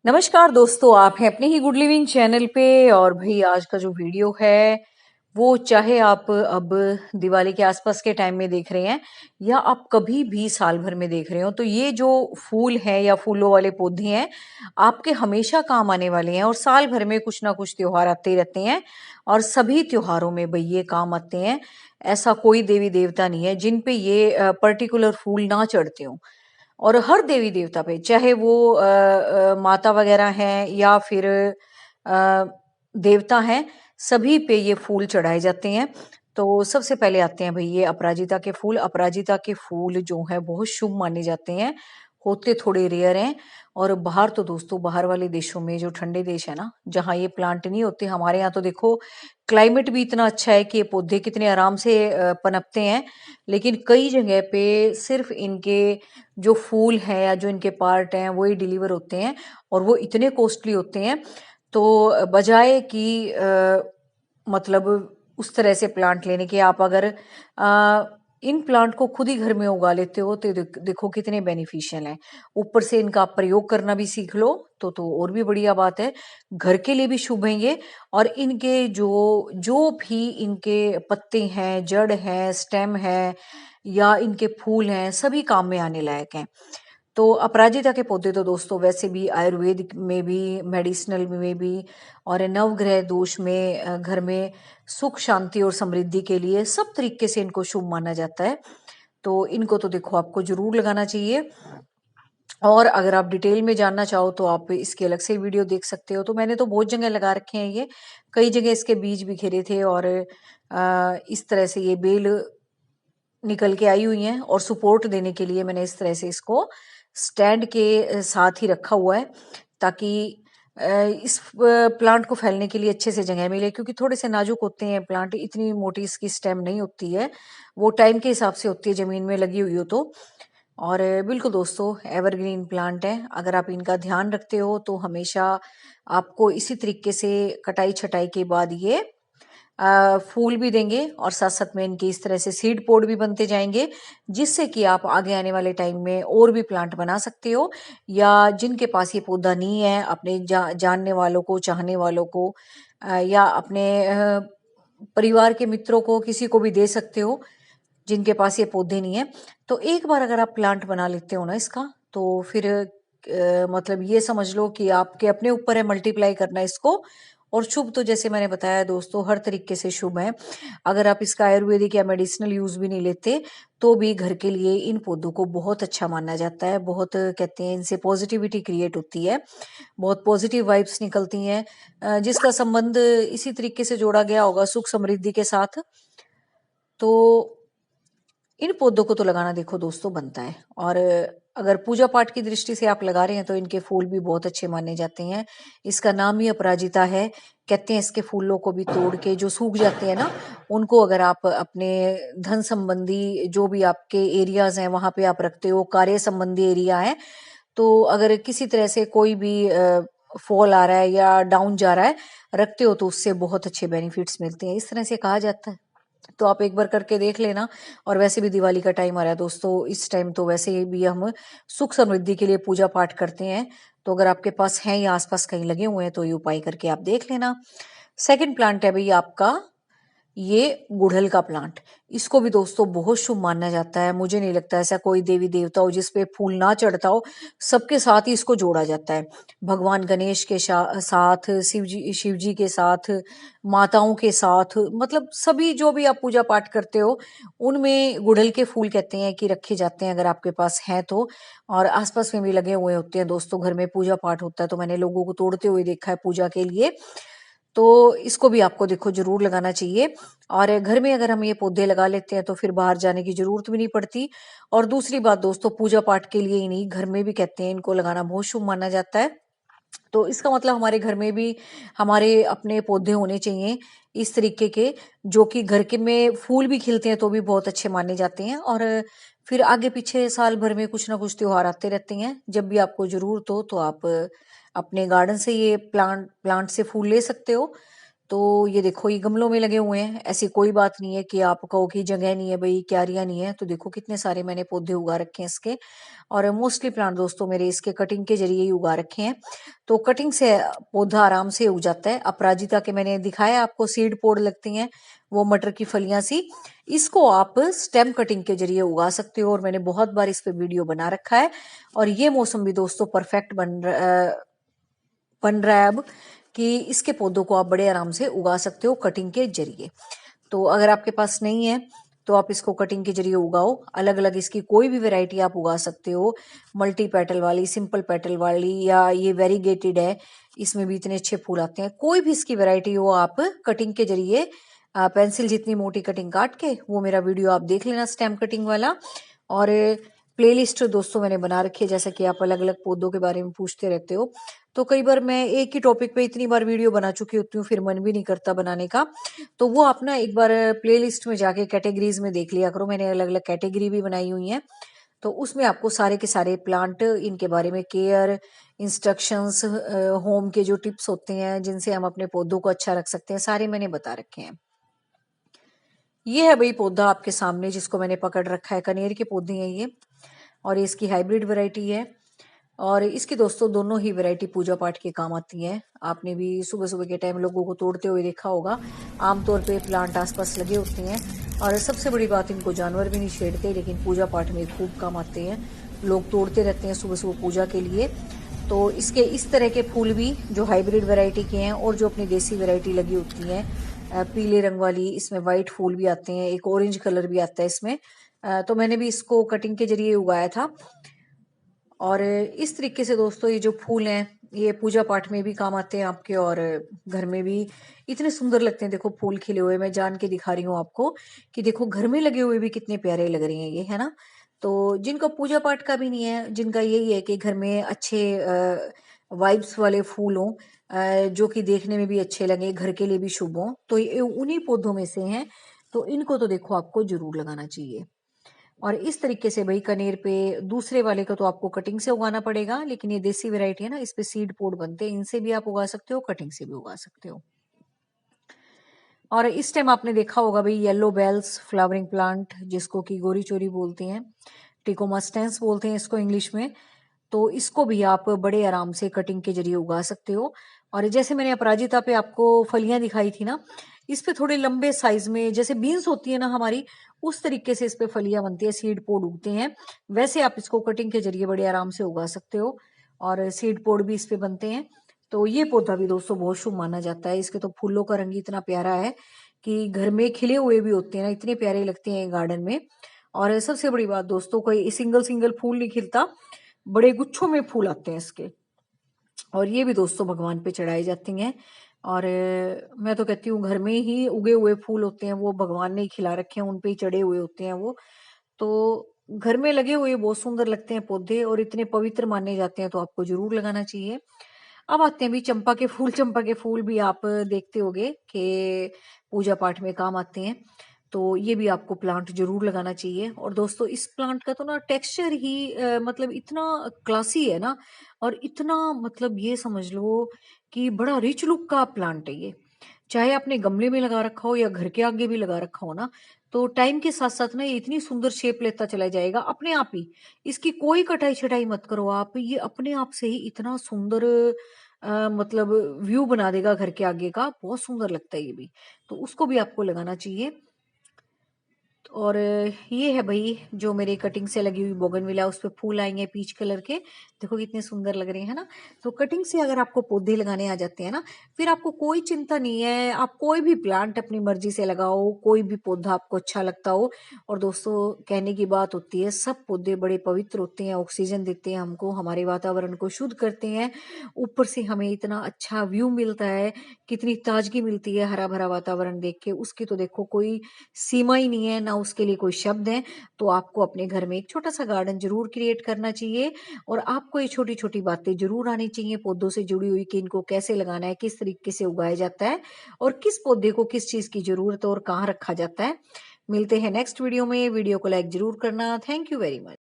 नमस्कार दोस्तों, आप हैं अपने ही गुड लिविंग चैनल पे। और भाई आज का जो वीडियो है वो चाहे आप अब दिवाली के आसपास के टाइम में देख रहे हैं या आप कभी भी साल भर में देख रहे हो, तो ये जो फूल है या फूलों वाले पौधे हैं आपके हमेशा काम आने वाले हैं। और साल भर में कुछ ना कुछ त्योहार आते ही रहते हैं और सभी त्योहारों में भाई ये काम आते हैं। ऐसा कोई देवी देवता नहीं है जिन पे ये पर्टिकुलर फूल ना चढ़ते हो। और हर देवी देवता पे, चाहे वो माता वगैरह हैं या फिर देवता हैं, सभी पे ये फूल चढ़ाए जाते हैं। तो सबसे पहले आते हैं भाई ये अपराजिता के फूल। अपराजिता के फूल जो है बहुत शुभ माने जाते हैं, होते थोड़े रेयर हैं। और बाहर तो दोस्तों, बाहर वाले देशों में जो ठंडे देश है ना, जहाँ ये प्लांट नहीं होते, हमारे यहाँ तो देखो क्लाइमेट भी इतना अच्छा है कि ये पौधे कितने आराम से पनपते हैं। लेकिन कई जगह पे सिर्फ इनके जो फूल हैं या जो इनके पार्ट हैं वही डिलीवर होते हैं और वो इतने कॉस्टली होते हैं। तो बजाय कि मतलब उस तरह से प्लांट लेने के, आप अगर इन प्लांट को खुद ही घर में उगा लेते हो तो देखो कितने बेनिफिशियल हैं। ऊपर से इनका आप प्रयोग करना भी सीख लो तो और भी बढ़िया बात है। घर के लिए भी शुभ हैं ये। और इनके जो जो भी इनके पत्ते हैं, जड़ है, स्टेम है या इनके फूल हैं, सभी काम में आने लायक हैं। तो अपराजिता के पौधे तो दोस्तों वैसे भी आयुर्वेद में भी, मेडिसिनल में भी और नवग्रह दोष में, घर में सुख शांति और समृद्धि के लिए सब तरीके से इनको शुभ माना जाता है। तो इनको तो देखो आपको जरूर लगाना चाहिए। और अगर आप डिटेल में जानना चाहो तो आप इसके अलग से वीडियो देख सकते हो। तो मैंने तो बहुत जगह लगा रखे हैं ये, कई जगह इसके बीज बिखेरे थे और इस तरह से ये बेल निकल के आई हुई हैं। और सपोर्ट देने के लिए मैंने इस तरह से इसको स्टैंड के साथ ही रखा हुआ है, ताकि इस प्लांट को फैलने के लिए अच्छे से जगह मिले, क्योंकि थोड़े से नाजुक होते हैं प्लांट, इतनी मोटी इसकी स्टेम नहीं होती है, वो टाइम के हिसाब से होती है जमीन में लगी हुई हो तो। और बिल्कुल दोस्तों एवरग्रीन प्लांट है, अगर आप इनका ध्यान रखते हो तो हमेशा आपको इसी तरीके से कटाई छटाई के बाद ये फूल भी देंगे और साथ साथ में इनके इस तरह से सीड पोड भी बनते जाएंगे, जिससे कि आप आगे आने वाले टाइम में और भी प्लांट बना सकते हो। या जिनके पास ये पौधा नहीं है, अपने जानने वालों को, चाहने वालों को या अपने परिवार के मित्रों को, किसी को भी दे सकते हो जिनके पास ये पौधे नहीं है। तो एक बार अगर आप प्लांट बना लेते हो ना इसका, तो फिर मतलब ये समझ लो कि आपके अपने ऊपर है मल्टीप्लाई करना इसको। और शुभ तो जैसे मैंने बताया दोस्तों हर तरीके से शुभ है। अगर आप इसका आयुर्वेदिक या मेडिसिनल यूज भी नहीं लेते तो भी घर के लिए इन पौधों को बहुत अच्छा माना जाता है। बहुत कहते हैं इनसे पॉजिटिविटी क्रिएट होती है, बहुत पॉजिटिव वाइब्स निकलती हैं, जिसका संबंध इसी तरीके से जोड़ा गया होगा सुख समृद्धि के साथ। तो इन पौधों को तो लगाना देखो दोस्तों बनता है। और अगर पूजा पाठ की दृष्टि से आप लगा रहे हैं तो इनके फूल भी बहुत अच्छे माने जाते हैं। इसका नाम ही अपराजिता है। कहते हैं इसके फूलों को भी तोड़ के, जो सूख जाते हैं ना, उनको अगर आप अपने धन संबंधी जो भी आपके एरियाज हैं वहां पे आप रखते हो, कार्य संबंधी एरिया है, तो अगर किसी तरह से कोई भी फॉल आ रहा है या डाउन जा रहा है, रखते हो तो उससे बहुत अच्छे बेनिफिट्स मिलते हैं, इस तरह से कहा जाता है। तो आप एक बार करके देख लेना। और वैसे भी दिवाली का टाइम आ रहा है दोस्तों, इस टाइम तो वैसे भी हम सुख समृद्धि के लिए पूजा पाठ करते हैं। तो अगर आपके पास है या आसपास कहीं लगे हुए हैं तो ये उपाय करके आप देख लेना। सेकंड प्लांट है भाई आपका ये गुड़हल का प्लांट। इसको भी दोस्तों बहुत शुभ माना जाता है। मुझे नहीं लगता ऐसा कोई देवी देवता हो जिस पे फूल ना चढ़ता हो, सबके साथ ही इसको जोड़ा जाता है। भगवान गणेश के साथ, शिव जी के साथ, माताओं के साथ, मतलब सभी जो भी आप पूजा पाठ करते हो उनमें गुड़हल के फूल कहते हैं कि रखे जाते हैं, अगर आपके पास है तो। और आसपास में भी लगे हुए होते हैं दोस्तों, घर में पूजा पाठ होता है तो मैंने लोगों को तोड़ते हुए देखा है पूजा के लिए। तो इसको भी आपको देखो जरूर लगाना चाहिए। और घर में अगर हम ये पौधे लगा लेते हैं तो फिर बाहर जाने की जरूरत भी नहीं पड़ती। और दूसरी बात दोस्तों, पूजा पाठ के लिए ही नहीं, घर में भी कहते हैं इनको लगाना बहुत शुभ माना जाता है। तो इसका मतलब हमारे घर में भी हमारे अपने पौधे होने चाहिए इस तरीके के, जो कि घर के में फूल भी खिलते हैं तो भी बहुत अच्छे माने जाते हैं। और फिर आगे पीछे साल भर में कुछ ना कुछ त्योहार आते रहते हैं, जब भी आपको जरूरत हो तो आप अपने गार्डन से ये प्लांट से फूल ले सकते हो। तो ये देखो ये गमलों में लगे हुए हैं, ऐसी कोई बात नहीं है कि आप कहो कि जगह नहीं है भाई, क्यारियां नहीं है। तो देखो कितने सारे मैंने पौधे उगा रखे हैं इसके, और मोस्टली प्लांट दोस्तों मेरे इसके कटिंग के जरिए ही उगा रखे हैं। तो कटिंग से पौधा आराम से उग जाता है। अपराजिता के मैंने दिखाया आपको सीड पोड लगती हैं, वो मटर की फलियां सी, इसको आप स्टेम कटिंग के जरिए उगा सकते हो, और मैंने बहुत बार इस पे वीडियो बना रखा है। और ये मौसम भी दोस्तों परफेक्ट बन रहा है अब, कि इसके पौधों को आप बड़े आराम से उगा सकते हो कटिंग के जरिए। तो अगर आपके पास नहीं है तो आप इसको कटिंग के जरिए उगाओ। अलग अलग इसकी कोई भी वैरायटी आप उगा सकते हो, मल्टी पेटल वाली, सिंपल पेटल वाली, या ये वेरीगेटेड है, इसमें भी इतने अच्छे फूल आते हैं। कोई भी इसकी वैरायटी हो, आप कटिंग के जरिए पेंसिल जितनी मोटी कटिंग काट के, वो मेरा वीडियो आप देख लेना स्टेम कटिंग वाला। और प्लेलिस्ट दोस्तों मैंने बना रखी है, जैसे कि आप अलग अलग पौधों के बारे में पूछते रहते हो, तो कई बार मैं एक ही टॉपिक पे इतनी बार वीडियो बना चुकी होती हूँ, फिर मन भी नहीं करता बनाने का। तो वो आप ना एक बार प्लेलिस्ट में जाके कैटेगरीज में देख लिया करो, मैंने अलग अलग कैटेगरी भी बनाई हुई है। तो उसमें आपको सारे के सारे प्लांट, इनके बारे में केयर, इंस्ट्रक्शंस, होम के जो टिप्स होते हैं जिनसे हम अपने पौधों को अच्छा रख सकते हैं, सारे मैंने बता रखे हैं। ये है भाई पौधा आपके सामने जिसको मैंने पकड़ रखा है, कनेर के पौधे हैं ये, और इसकी हाइब्रिड वैरायटी है। और इसकी दोस्तों दोनों ही वैरायटी पूजा पाठ के काम आती हैं। आपने भी सुबह सुबह के टाइम लोगों को तोड़ते हुए देखा होगा। आमतौर पे प्लांट आसपास लगे होते हैं, और सबसे बड़ी बात, इनको जानवर भी नहीं छेड़ते, लेकिन पूजा पाठ में खूब काम आते हैं। लोग तोड़ते रहते हैं सुबह सुबह पूजा के लिए। तो इसके इस तरह के फूल भी जो हाइब्रिड वैरायटी के हैं, और जो अपनी देसी वैरायटी लगी होती हैं, पीले रंग वाली, इसमें वाइट फूल भी आते हैं, एक ऑरेंज कलर भी आता है इसमें। तो मैंने भी इसको कटिंग के जरिए उगाया था। और इस तरीके से दोस्तों ये जो फूल हैं, ये पूजा पाठ में भी काम आते हैं आपके, और घर में भी इतने सुंदर लगते हैं। देखो फूल खिले हुए, मैं जान के दिखा रही हूँ आपको कि देखो घर में लगे हुए भी कितने प्यारे लग रहे हैं ये, है ना। तो जिनका पूजा पाठ का भी नहीं है, जिनका यही है कि घर में अच्छे वाइब्स वाले फूल हों, जो कि देखने में भी अच्छे लगे, घर के लिए भी शुभ हों, तो ये उन्हीं पौधों में से हैं। तो इनको तो देखो आपको जरूर लगाना चाहिए। और इस तरीके से भाई कनेर पे, दूसरे वाले का तो आपको कटिंग से उगाना पड़ेगा, लेकिन ये देसी वैरायटी है ना, इस पे सीड पोड बनते हैं, इनसे भी आप उगा सकते हो, कटिंग से भी उगा सकते हो। और इस टाइम आपने देखा होगा भाई येलो बेल्स फ्लावरिंग प्लांट, जिसको कि गोरी चोरी बोलते हैं, टिकोमास्टेंस बोलते हैं इसको इंग्लिश में। तो इसको भी आप बड़े आराम से कटिंग के जरिए उगा सकते हो। और जैसे मैंने अपराजिता पे आपको फलियां दिखाई थी ना, इस पे थोड़े लंबे साइज में, जैसे बीन्स होती है ना हमारी, उस तरीके से इस पे फलियां बनती है, सीड पोड उगते हैं। वैसे आप इसको कटिंग के जरिए बड़े आराम से उगा सकते हो, और सीड पोड भी इस पे बनते हैं। तो ये पौधा भी दोस्तों बहुत शुभ माना जाता है। इसके तो फूलों का रंग इतना प्यारा है कि घर में खिले हुए भी होते हैं ना, इतने प्यारे लगते हैं गार्डन में। और सबसे बड़ी बात दोस्तों, कोई सिंगल सिंगल फूल नहीं खिलता, बड़े गुच्छों में फूल आते हैं इसके। और ये भी दोस्तों भगवान पे चढ़ाई जाती हैं। और मैं तो कहती हूँ घर में ही उगे हुए फूल होते हैं, वो भगवान ने ही खिला रखे हैं, उन पे ही चढ़े हुए होते हैं वो। तो घर में लगे हुए बहुत सुंदर लगते हैं पौधे, और इतने पवित्र माने जाते हैं, तो आपको जरूर लगाना चाहिए। अब आते हैं भी चंपा के फूल। चंपा के फूल भी आप देखते होंगे कि पूजा पाठ में काम आते हैं। तो ये भी आपको प्लांट जरूर लगाना चाहिए। और दोस्तों इस प्लांट का तो ना टेक्सचर ही मतलब इतना क्लासी है ना, और इतना मतलब ये समझ लो कि बड़ा रिच लुक का प्लांट है ये। चाहे आपने गमले में लगा रखा हो या घर के आगे भी लगा रखा हो ना, तो टाइम के साथ साथ ना ये इतनी सुंदर शेप लेता चला जाएगा अपने आप ही। इसकी कोई कटाई छटाई मत करो आप, ये अपने आप से ही इतना सुंदर मतलब व्यू बना देगा घर के आगे का, बहुत सुंदर लगता है ये भी। तो उसको भी आपको लगाना चाहिए। और ये है भाई जो मेरे कटिंग से लगी हुई बोगनविला, उस पे फूल आएंगे पीच कलर के, देखो कितने सुंदर लग रहे हैं ना। तो कटिंग से अगर आपको पौधे लगाने आ जाते हैं ना, फिर आपको कोई चिंता नहीं है, आप कोई भी प्लांट अपनी मर्जी से लगाओ, कोई भी पौधा आपको अच्छा लगता हो। और दोस्तों कहने की बात होती है, सब पौधे बड़े पवित्र होते हैं, ऑक्सीजन देते हैं हमको, हमारे वातावरण को शुद्ध करते हैं, ऊपर से हमें इतना अच्छा व्यू मिलता है, कितनी ताजगी मिलती है हरा भरा वातावरण देख के, उसकी तो देखो कोई सीमा ही नहीं है, ना उसके लिए कोई शब्द है। तो आपको अपने घर में एक छोटा सा गार्डन जरूर क्रिएट करना चाहिए, और आपको ये छोटी छोटी बातें जरूर आनी चाहिए पौधों से जुड़ी हुई, कि इनको कैसे लगाना है, किस तरीके से उगाया जाता है, और किस पौधे को किस चीज की जरूरत है, और कहाँ रखा जाता है। मिलते हैं नेक्स्ट वीडियो में। वीडियो को लाइक जरूर करना। Thank you very much.